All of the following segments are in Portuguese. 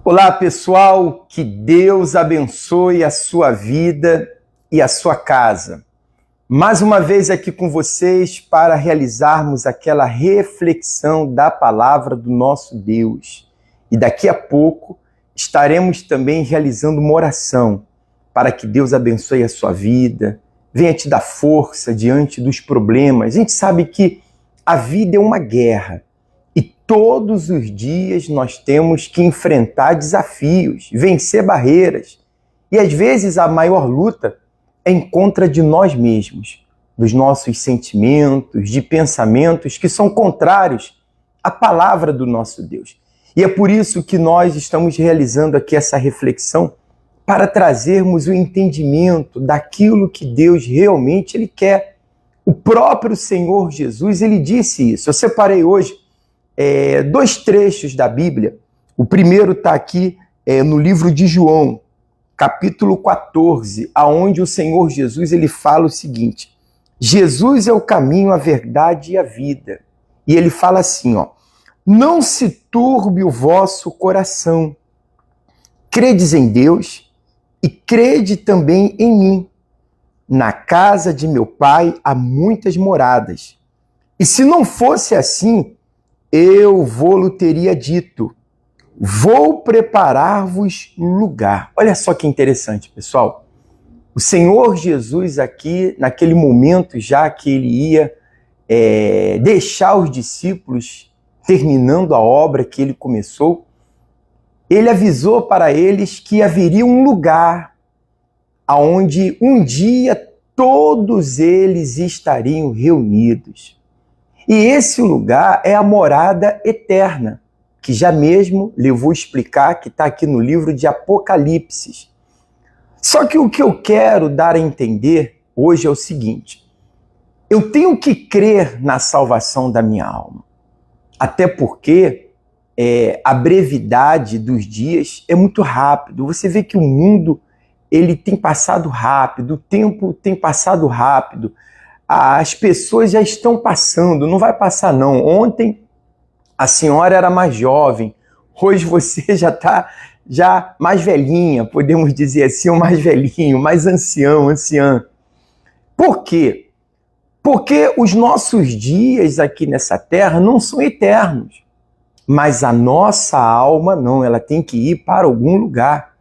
Olá, pessoal, que Deus abençoe a sua vida e a sua casa. Mais uma vez aqui com vocês para realizarmos aquela reflexão da palavra do nosso Deus. E daqui a pouco estaremos também realizando uma oração para que Deus abençoe a sua vida, venha te dar força diante dos problemas. A gente sabe que a vida é uma guerra. E todos os dias nós temos que enfrentar desafios, vencer barreiras. E às vezes a maior luta é em contra de nós mesmos, dos nossos sentimentos, de pensamentos que são contrários à palavra do nosso Deus. E é por isso que nós estamos realizando aqui essa reflexão para trazermos o entendimento daquilo que Deus realmente Ele quer. O próprio Senhor Jesus, Ele disse isso. Eu separei hoje dois trechos da Bíblia. O primeiro está aqui no livro de João, capítulo 14, aonde o Senhor Jesus ele fala o seguinte: Jesus é o caminho, a verdade e a vida. E ele fala assim, não se turbe o vosso coração. Credes em Deus e crede também em mim. Na casa de meu Pai há muitas moradas. E se não fosse assim, eu vou-lhe teria dito, vou preparar-vos lugar. Olha só que interessante, pessoal. O Senhor Jesus aqui, naquele momento já que ele ia deixar os discípulos, terminando a obra que ele começou, ele avisou para eles que haveria um lugar onde um dia todos eles estariam reunidos. E esse lugar é a morada eterna, que já mesmo lhe vou explicar, que está aqui no livro de Apocalipse. Só que o que eu quero dar a entender hoje é o seguinte: eu tenho que crer na salvação da minha alma. Até porque a brevidade dos dias é muito rápido. Você vê que o mundo ele tem passado rápido, o tempo tem passado rápido. As pessoas já estão passando, não vai passar não. Ontem a senhora era mais jovem, hoje você já está mais velhinha, podemos dizer assim, ou mais velhinho, mais ancião, anciã. Por quê? Porque os nossos dias aqui nessa terra não são eternos, mas a nossa alma não, ela tem que ir para algum lugar.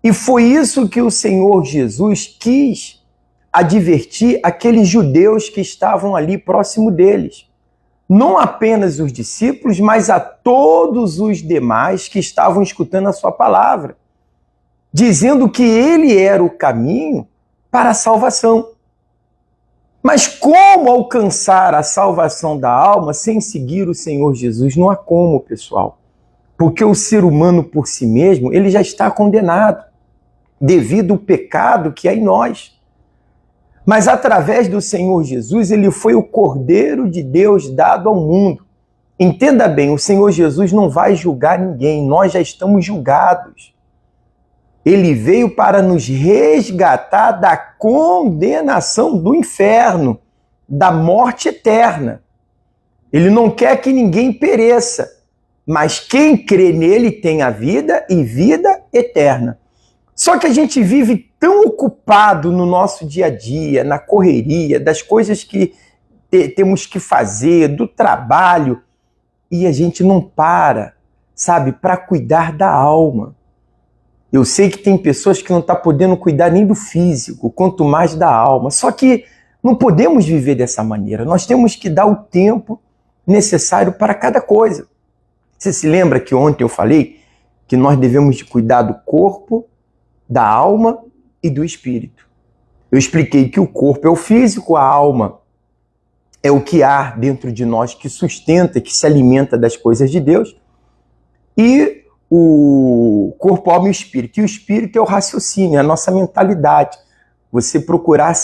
E foi isso que o Senhor Jesus quis advertir aqueles judeus que estavam ali próximo deles. Não apenas os discípulos, mas a todos os demais que estavam escutando a sua palavra, dizendo que ele era o caminho para a salvação. Mas como alcançar a salvação da alma sem seguir o Senhor Jesus? Não há como, pessoal. Porque o ser humano por si mesmo, ele já está condenado devido ao pecado que há em nós. Mas através do Senhor Jesus, ele foi o Cordeiro de Deus dado ao mundo. Entenda bem, o Senhor Jesus não vai julgar ninguém, nós já estamos julgados. Ele veio para nos resgatar da condenação do inferno, da morte eterna. Ele não quer que ninguém pereça, mas quem crê nele tem a vida e vida eterna. Só que a gente vive tão ocupado no nosso dia a dia, na correria, das coisas que temos que fazer, do trabalho, e a gente não para, sabe, para cuidar da alma. Eu sei que tem pessoas que não estão podendo cuidar nem do físico, quanto mais da alma. Só que não podemos viver dessa maneira. Nós temos que dar o tempo necessário para cada coisa. Você se lembra que ontem eu falei que nós devemos de cuidar do corpo, da alma e do espírito. Eu expliquei que o corpo é o físico, a alma é o que há dentro de nós, que sustenta, que se alimenta das coisas de Deus, e o corpo, alma e o espírito. E o espírito é o raciocínio, é a nossa mentalidade. Você procurar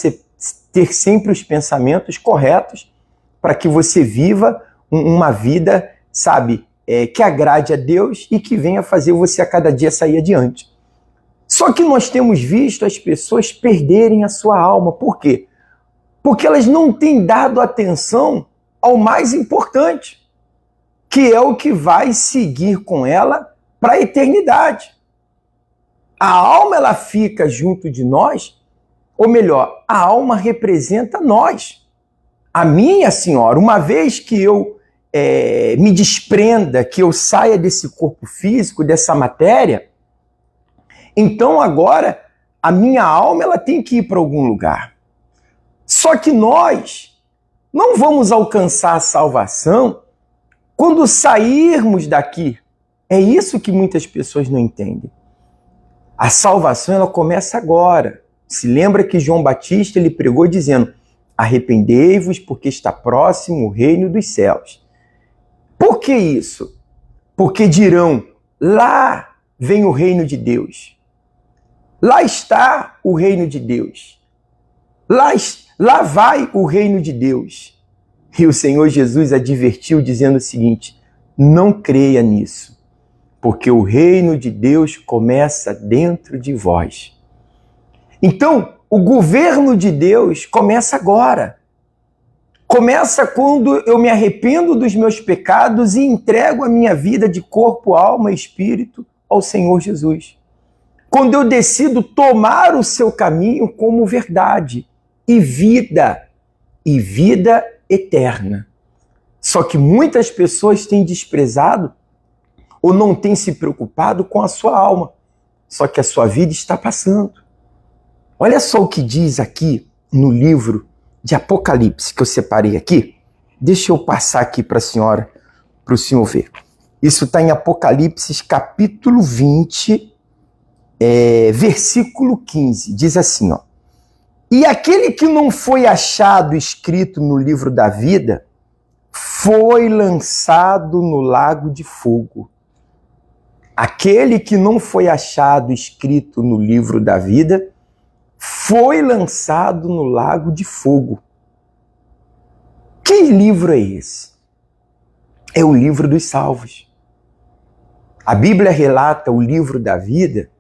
ter sempre os pensamentos corretos para que você viva uma vida, sabe, que agrade a Deus e que venha fazer você a cada dia sair adiante. Só que nós temos visto as pessoas perderem a sua alma. Por quê? Porque elas não têm dado atenção ao mais importante, que é o que vai seguir com ela para a eternidade. A alma, ela fica junto de nós, ou melhor, a alma representa nós. A minha senhora, uma vez que eu me desprenda, que eu saia desse corpo físico, dessa matéria, então agora a minha alma, ela tem que ir para algum lugar. Só que nós não vamos alcançar a salvação quando sairmos daqui. É isso que muitas pessoas não entendem. A salvação, ela começa agora. Se lembra que João Batista, ele pregou dizendo: arrependei-vos porque está próximo o reino dos céus. Por que isso? Porque dirão, lá vem o reino de Deus. Lá está o reino de Deus. Lá vai o reino de Deus. E o Senhor Jesus advertiu dizendo o seguinte: não creia nisso, porque o reino de Deus começa dentro de vós. Então, o governo de Deus começa agora. Começa quando eu me arrependo dos meus pecados e entrego a minha vida de corpo, alma e espírito ao Senhor Jesus. Quando eu decido tomar o seu caminho como verdade e vida eterna. Só que muitas pessoas têm desprezado ou não têm se preocupado com a sua alma. Só que a sua vida está passando. Olha só o que diz aqui no livro de Apocalipse, que eu separei aqui. Deixa eu passar aqui para a senhora, para o senhor ver. Isso está em Apocalipse, capítulo 20, versículo 15. Diz assim, ó: e aquele que não foi achado escrito no livro da vida foi lançado no lago de fogo. Aquele que não foi achado escrito no livro da vida foi lançado no lago de fogo. Que livro é esse? É o livro dos salvos. A Bíblia relata o livro da vida,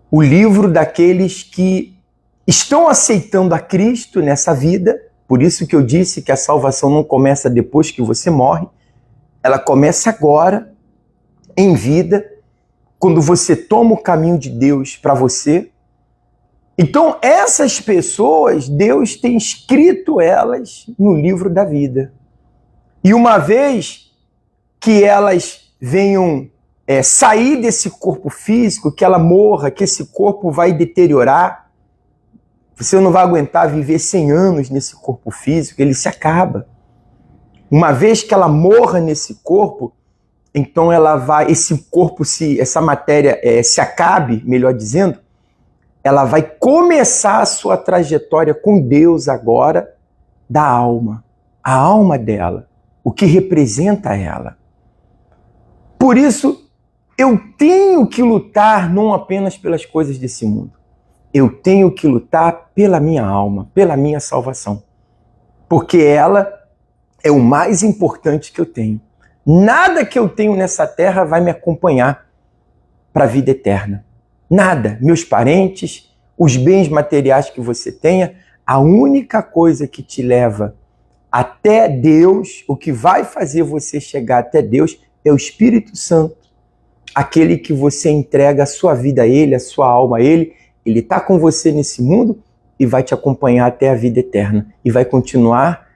o livro daqueles que estão aceitando a Cristo nessa vida. Por isso que eu disse que a salvação não começa depois que você morre, ela começa agora, em vida, quando você toma o caminho de Deus para você. Então, essas pessoas, Deus tem escrito elas no livro da vida. E uma vez que elas venham sair desse corpo físico, que ela morra, que esse corpo vai deteriorar, você não vai aguentar viver 100 anos nesse corpo físico, ele se acaba. Uma vez que ela morra nesse corpo, então esse corpo, essa matéria se acabe, melhor dizendo, ela vai começar a sua trajetória com Deus agora da alma. A alma dela, o que representa ela. Por isso, eu tenho que lutar não apenas pelas coisas desse mundo. Eu tenho que lutar pela minha alma, pela minha salvação. Porque ela é o mais importante que eu tenho. Nada que eu tenho nessa terra vai me acompanhar para a vida eterna. Nada. Meus parentes, os bens materiais que você tenha, a única coisa que te leva até Deus, o que vai fazer você chegar até Deus, é o Espírito Santo. Aquele que você entrega a sua vida a Ele, a sua alma a Ele. Ele está com você nesse mundo e vai te acompanhar até a vida eterna. E vai continuar,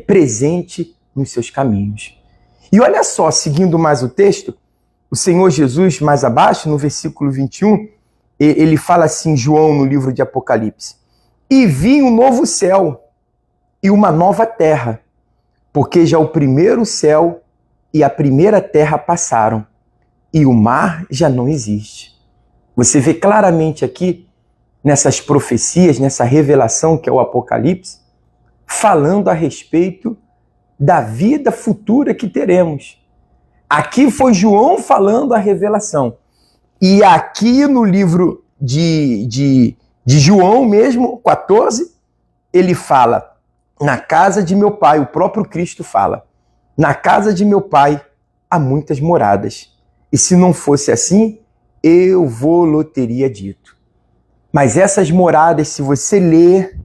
presente nos seus caminhos. E olha só, seguindo mais o texto, o Senhor Jesus, mais abaixo, no versículo 21, ele fala assim, João, no livro de Apocalipse: e vi um novo céu e uma nova terra, porque já o primeiro céu e a primeira terra passaram, e o mar já não existe. Você vê claramente aqui, nessas profecias, nessa revelação que é o Apocalipse, falando a respeito da vida futura que teremos. Aqui foi João falando a revelação. E aqui no livro de João mesmo, 14, ele fala, na casa de meu pai, o próprio Cristo fala, na casa de meu pai há muitas moradas. E se não fosse assim, eu vou teria dito. Mas essas moradas, se você ler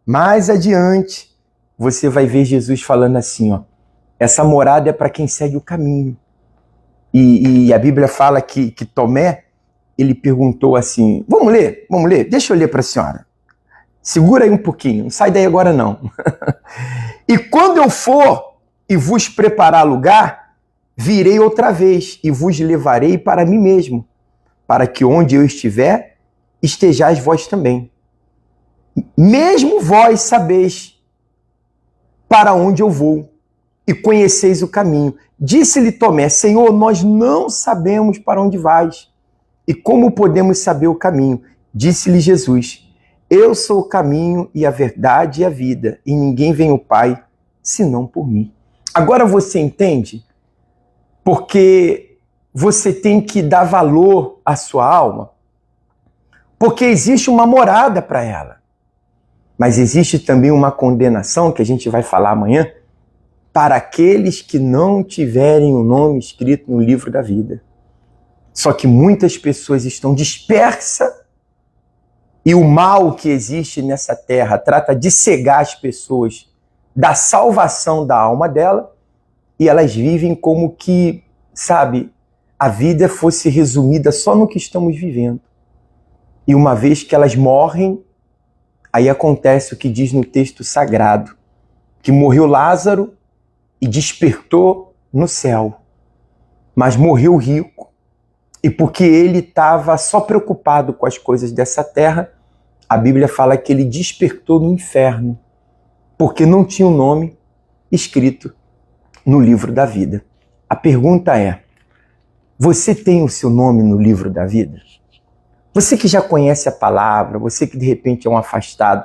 mais adiante, você vai ver Jesus falando assim, ó, essa morada é para quem segue o caminho. E a Bíblia fala que Tomé, ele perguntou assim, vamos ler, deixa eu ler para a senhora. Segura aí um pouquinho, não sai daí agora não. E quando eu for e vos preparar lugar, virei outra vez e vos levarei para mim mesmo, para que onde eu estiver, estejais vós também. Mesmo vós sabeis para onde eu vou e conheceis o caminho. Disse-lhe Tomé, Senhor, nós não sabemos para onde vais e como podemos saber o caminho. Disse-lhe Jesus, eu sou o caminho e a verdade e a vida, e ninguém vem ao Pai senão por mim. Agora você entende? Porque você tem que dar valor à sua alma, porque existe uma morada para ela. Mas existe também uma condenação, que a gente vai falar amanhã, para aqueles que não tiverem o nome escrito no livro da vida. Só que muitas pessoas estão dispersas e o mal que existe nessa terra trata de cegar as pessoas da salvação da alma dela e elas vivem como que, sabe, a vida fosse resumida só no que estamos vivendo. E uma vez que elas morrem, aí acontece o que diz no texto sagrado, que morreu Lázaro e despertou no céu, mas morreu o rico. E porque ele estava só preocupado com as coisas dessa terra, a Bíblia fala que ele despertou no inferno, porque não tinha o nome escrito no livro da vida. A pergunta é, você tem o seu nome no livro da vida? Você que já conhece a palavra, você que de repente é um afastado,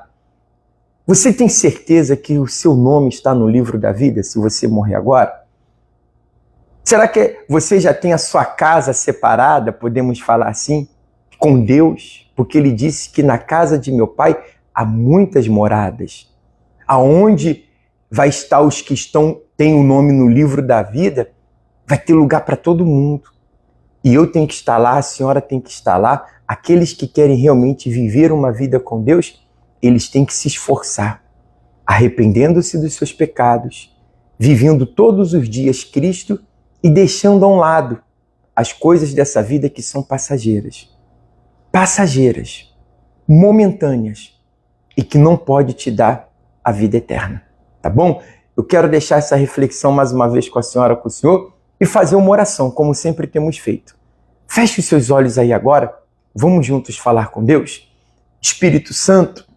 você tem certeza que o seu nome está no livro da vida se você morrer agora? Será que você já tem a sua casa separada, podemos falar assim, com Deus? Porque ele disse que na casa de meu pai há muitas moradas. Aonde vai estar os que têm o nome no livro da vida, vai ter lugar para todo mundo. E eu tenho que estar lá, a senhora tem que estar lá. Aqueles que querem realmente viver uma vida com Deus, eles têm que se esforçar, arrependendo-se dos seus pecados, vivendo todos os dias Cristo e deixando a um lado as coisas dessa vida que são passageiras. Passageiras, momentâneas e que não pode te dar a vida eterna, tá bom? Eu quero deixar essa reflexão mais uma vez com a senhora, com o senhor e fazer uma oração, como sempre temos feito. Feche os seus olhos aí agora, vamos juntos falar com Deus? Espírito Santo,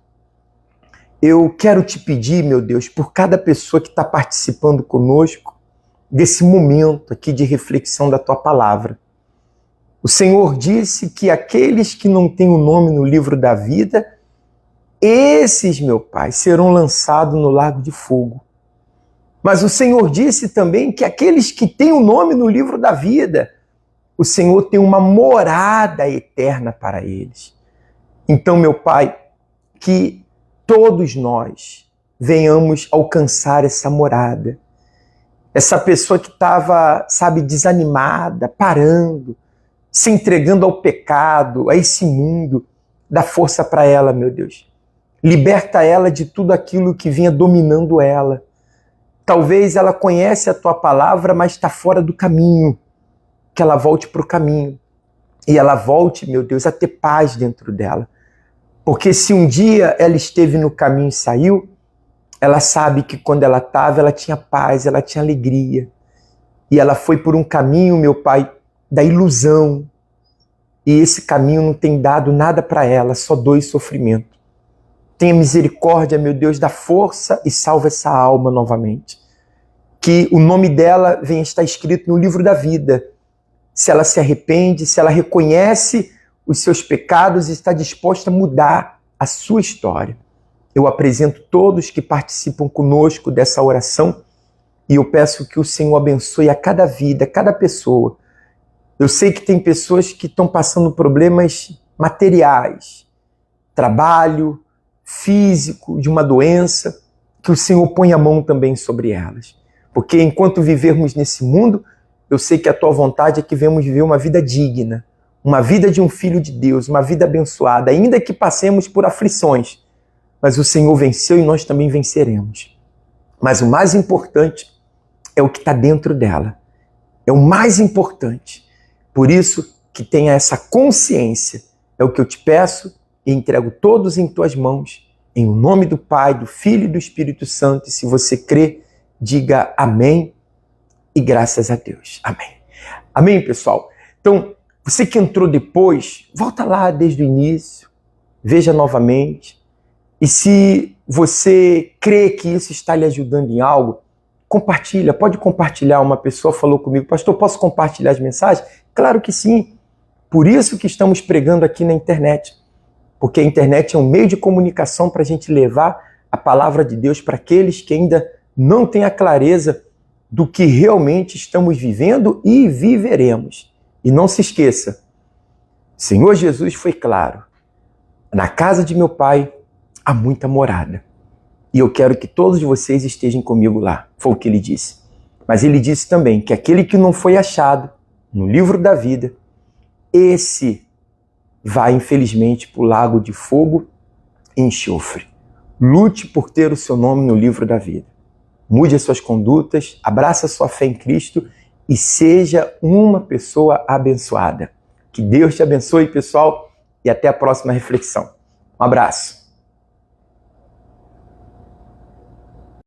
eu quero te pedir, meu Deus, por cada pessoa que está participando conosco desse momento aqui de reflexão da tua palavra. O Senhor disse que aqueles que não têm o nome no livro da vida, esses, meu Pai, serão lançados no lago de fogo. Mas o Senhor disse também que aqueles que têm o nome no livro da vida, o Senhor tem uma morada eterna para eles. Então, meu Pai, que todos nós venhamos alcançar essa morada. Essa pessoa que estava, sabe, desanimada, parando, se entregando ao pecado, a esse mundo, dá força para ela, meu Deus. Liberta ela de tudo aquilo que vinha dominando ela. Talvez ela conhece a tua palavra, mas está fora do caminho. Que ela volte para o caminho. E ela volte, meu Deus, a ter paz dentro dela. Porque se um dia ela esteve no caminho e saiu, ela sabe que quando ela estava, ela tinha paz, ela tinha alegria. E ela foi por um caminho, meu Pai, da ilusão. E esse caminho não tem dado nada para ela, só dor e sofrimento. Tenha misericórdia, meu Deus, dá força e salva essa alma novamente. Que o nome dela venha estar escrito no livro da vida. Se ela se arrepende, se ela reconhece os seus pecados e está disposta a mudar a sua história. Eu apresento todos que participam conosco dessa oração e eu peço que o Senhor abençoe a cada vida, a cada pessoa. Eu sei que tem pessoas que estão passando problemas materiais, trabalho, físico, de uma doença, que o Senhor põe a mão também sobre elas. Porque enquanto vivermos nesse mundo, eu sei que a tua vontade é que venhamos viver uma vida digna, uma vida de um filho de Deus, uma vida abençoada, ainda que passemos por aflições. Mas o Senhor venceu e nós também venceremos. Mas o mais importante é o que está dentro dela. É o mais importante. Por isso que tenha essa consciência. É o que eu te peço e entrego todos em tuas mãos, em nome do Pai, do Filho e do Espírito Santo. E se você crê, diga amém e graças a Deus. Amém. Amém, pessoal? Então, você que entrou depois, volta lá desde o início, veja novamente. E se você crê que isso está lhe ajudando em algo, compartilha, pode compartilhar. Uma pessoa falou comigo, pastor, posso compartilhar as mensagens? Claro que sim. Por isso que estamos pregando aqui na internet. Porque a internet é um meio de comunicação para a gente levar a palavra de Deus para aqueles que ainda não têm a clareza do que realmente estamos vivendo e viveremos. E não se esqueça, Senhor Jesus foi claro, na casa de meu Pai há muita morada. E eu quero que todos vocês estejam comigo lá. Foi o que ele disse. Mas ele disse também que aquele que não foi achado no livro da vida, esse vai, infelizmente, para o lago de fogo e enxofre. Lute por ter o seu nome no livro da vida. Mude as suas condutas, abraça a sua fé em Cristo e seja uma pessoa abençoada. Que Deus te abençoe, pessoal, e até a próxima reflexão. Um abraço.